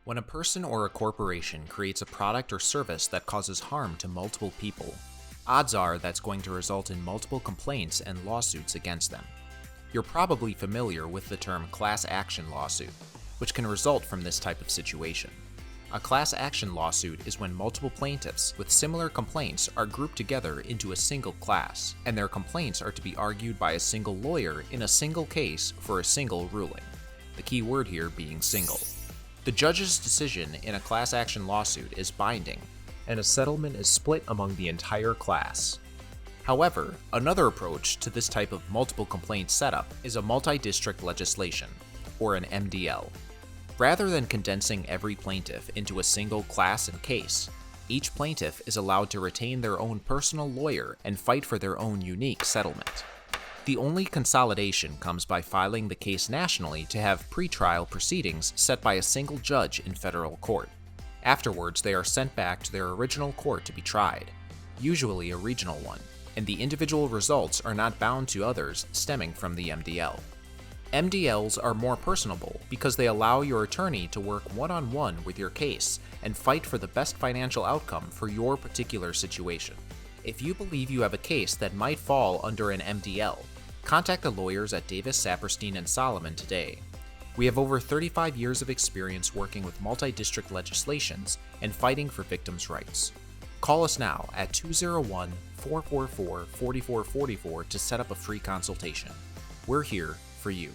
When a person or a corporation creates a product or service that causes harm to multiple people, odds are that's going to result in multiple complaints and lawsuits against them. You're probably familiar with the term class action lawsuit, which can result from this type of situation. A class action lawsuit is when multiple plaintiffs with similar complaints are grouped together into a single class, and their complaints are to be argued by a single lawyer in a single case for a single ruling. The key word here being single. The judge's decision in a class action lawsuit is binding, and a settlement is split among the entire class. However, another approach to this type of multiple complaint setup is a multi-district legislation, or an MDL. Rather than condensing every plaintiff into a single class and case, each plaintiff is allowed to retain their own personal lawyer and fight for their own unique settlement. The only consolidation comes by filing the case nationally to have pretrial proceedings set by a single judge in federal court. Afterwards, they are sent back to their original court to be tried, usually a regional one, and the individual results are not bound to others stemming from the MDL. MDLs are more personable because they allow your attorney to work one-on-one with your case and fight for the best financial outcome for your particular situation. If you believe you have a case that might fall under an MDL, contact the lawyers at Davis, Saperstein & Solomon today. We have over 35 years of experience working with multi-district legislations and fighting for victims' rights. Call us now at 201-444-4444 to set up a free consultation. We're here for you.